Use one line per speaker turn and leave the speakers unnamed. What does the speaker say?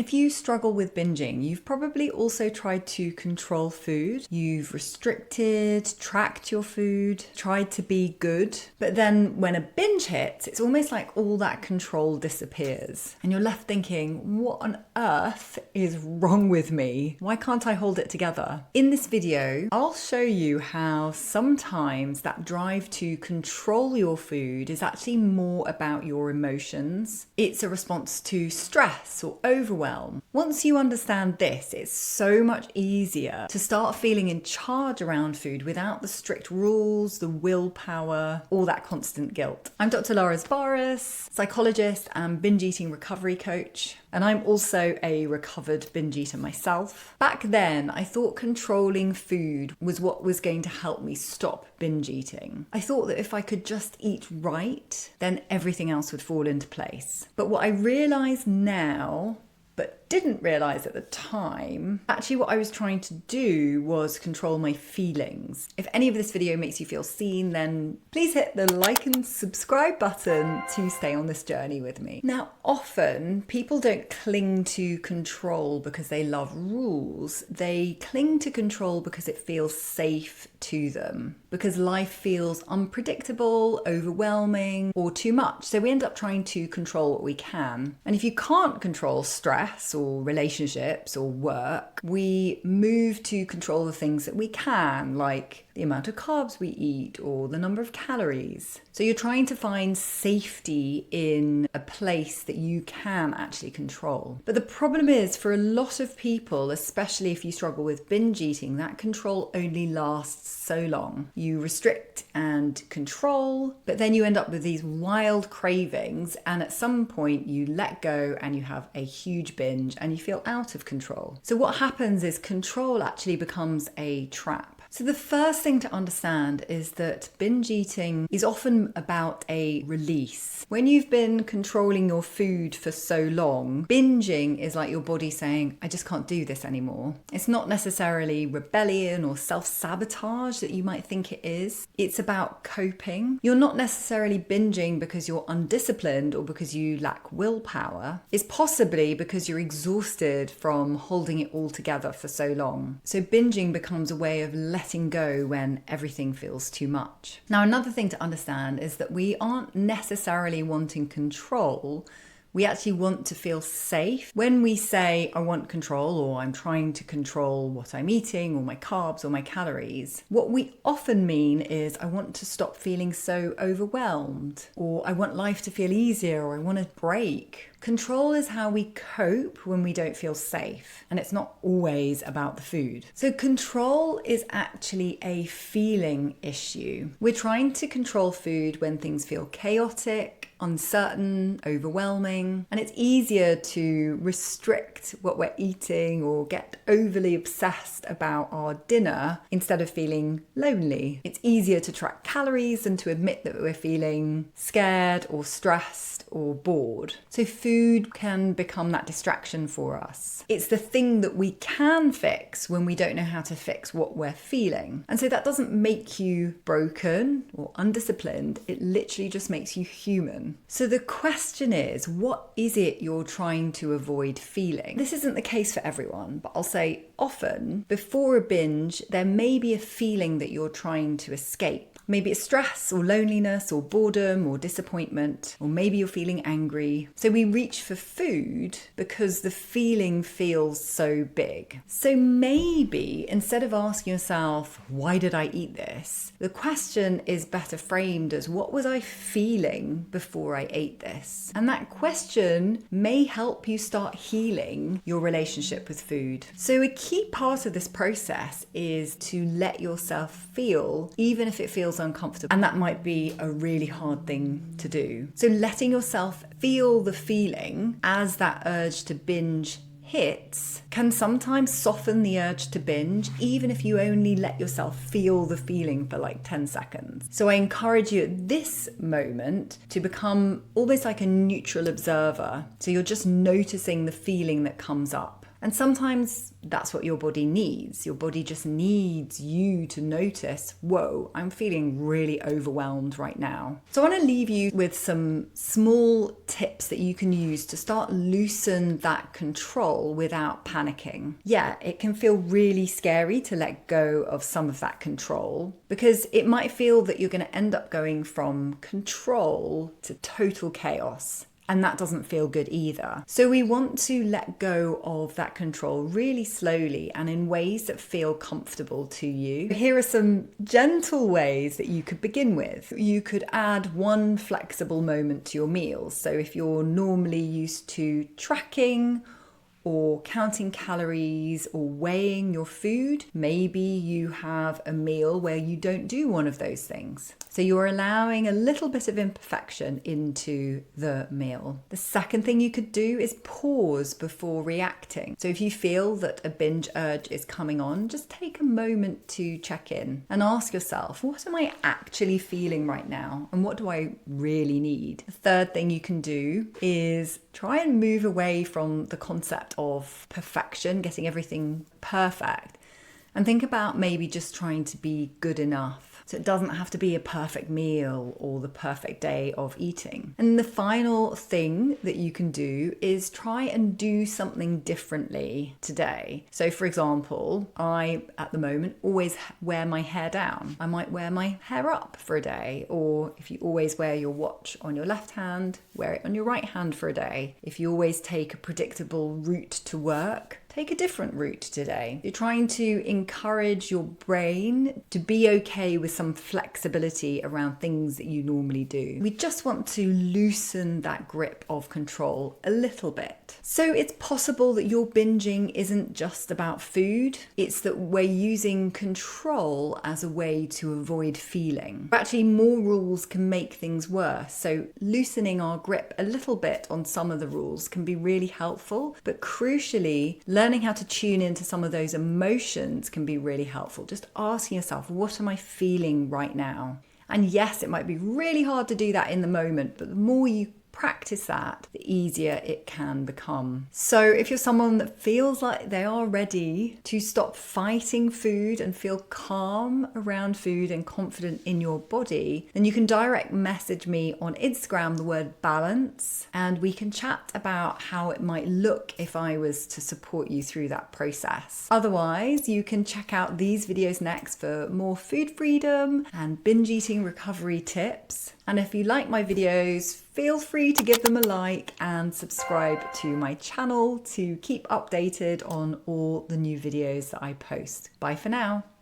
If you struggle with binging, you've probably also tried to control food. You've restricted, tracked your food, tried to be good. But then when a binge hits, it's almost like all that control disappears. And you're left thinking, what on earth is wrong with me? Why can't I hold it together? In this video, I'll show you how sometimes that drive to control your food is actually more about your emotions. It's a response to stress or overwhelm. Once you understand this, it's so much easier to start feeling in charge around food without the strict rules, the willpower, or that constant guilt. I'm Dr. Laura Zbaris, psychologist and binge eating recovery coach, and I'm also a recovered binge eater myself. Back then, I thought controlling food was what was going to help me stop binge eating. I thought that if I could just eat right, then everything else would fall into place. But what I realize now, but didn't realize at the time, actually what I was trying to do was control my feelings. If any of this video makes you feel seen, then please hit the like and subscribe button to stay on this journey with me. Now, often people don't cling to control because they love rules. They cling to control because it feels safe to them, because life feels unpredictable, overwhelming, or too much. So we end up trying to control what we can. And if you can't control stress or relationships or work, we move to control the things that we can, like the amount of carbs we eat or the number of calories. So you're trying to find safety in a place that you can actually control. But the problem is, for a lot of people, especially if you struggle with binge eating, that control only lasts so long. You restrict and control, but then you end up with these wild cravings, and at some point you let go and you have a huge binge and you feel out of control. So what happens is control actually becomes a trap. So the first thing to understand is that binge eating is often about a release. When you've been controlling your food for so long, binging is like your body saying, I just can't do this anymore. It's not necessarily rebellion or self-sabotage that you might think it is. It's about coping. You're not necessarily binging because you're undisciplined or because you lack willpower. It's possibly because you're exhausted from holding it all together for so long. So binging becomes a way of letting go when everything feels too much. Now, another thing to understand is that we aren't necessarily wanting control. We actually want to feel safe. When we say, I want control, or I'm trying to control what I'm eating, or my carbs, or my calories, what we often mean is, I want to stop feeling so overwhelmed, or I want life to feel easier, or I want a break. Control is how we cope when we don't feel safe, and it's not always about the food. So control is actually a feeling issue. We're trying to control food when things feel chaotic, uncertain, overwhelming, and it's easier to restrict what we're eating or get overly obsessed about our dinner instead of feeling lonely. It's easier to track calories than to admit that we're feeling scared or stressed or bored. So food can become that distraction for us. It's the thing that we can fix when we don't know how to fix what we're feeling. And so that doesn't make you broken or undisciplined. It literally just makes you human. So the question is, what is it you're trying to avoid feeling? This isn't the case for everyone, but I'll say often before a binge, there may be a feeling that you're trying to escape. Maybe it's stress or loneliness or boredom or disappointment, or maybe you're feeling angry. So we reach for food because the feeling feels so big. So maybe instead of asking yourself, why did I eat this? The question is better framed as, what was I feeling before I ate this? And that question may help you start healing your relationship with food. So a key part of this process is to let yourself feel, even if it feels uncomfortable. And that might be a really hard thing to do. So letting yourself feel the feeling as that urge to binge hits can sometimes soften the urge to binge, even if you only let yourself feel the feeling for like 10 seconds. So I encourage you at this moment to become almost like a neutral observer. So you're just noticing the feeling that comes up. And sometimes that's what your body needs. Your body just needs you to notice, whoa, I'm feeling really overwhelmed right now. So I want to leave you with some small tips that you can use to start loosen that control without panicking. Yeah, it can feel really scary to let go of some of that control because it might feel that you're going to end up going from control to total chaos. And that doesn't feel good either. So we want to let go of that control really slowly and in ways that feel comfortable to you. Here are some gentle ways that you could begin with. You could add one flexible moment to your meals. So if you're normally used to tracking or counting calories or weighing your food, maybe you have a meal where you don't do one of those things. So you're allowing a little bit of imperfection into the meal. The second thing you could do is pause before reacting. So if you feel that a binge urge is coming on, just take a moment to check in and ask yourself, what am I actually feeling right now? And what do I really need? The third thing you can do is try and move away from the concept of perfection, getting everything perfect, and think about maybe just trying to be good enough. So it doesn't have to be a perfect meal or the perfect day of eating. And the final thing that you can do is try and do something differently today. So for example, I, at the moment, always wear my hair down. I might wear my hair up for a day. Or if you always wear your watch on your left hand, wear it on your right hand for a day. If you always take a predictable route to work, take a different route today. You're trying to encourage your brain to be okay with some flexibility around things that you normally do. We just want to loosen that grip of control a little bit. So it's possible that your binging isn't just about food. It's that we're using control as a way to avoid feeling. Actually, more rules can make things worse. So loosening our grip a little bit on some of the rules can be really helpful, but crucially, learning how to tune into some of those emotions can be really helpful. Just asking yourself, what am I feeling right now? And yes, it might be really hard to do that in the moment, but the more you practice that, the easier it can become. So if you're someone that feels like they are ready to stop fighting food and feel calm around food and confident in your body, then you can direct message me on Instagram, the word balance, and we can chat about how it might look if I was to support you through that process. Otherwise, you can check out these videos next for more food freedom and binge eating recovery tips. And if you like my videos, feel free to give them a like and subscribe to my channel to keep updated on all the new videos that I post. Bye for now.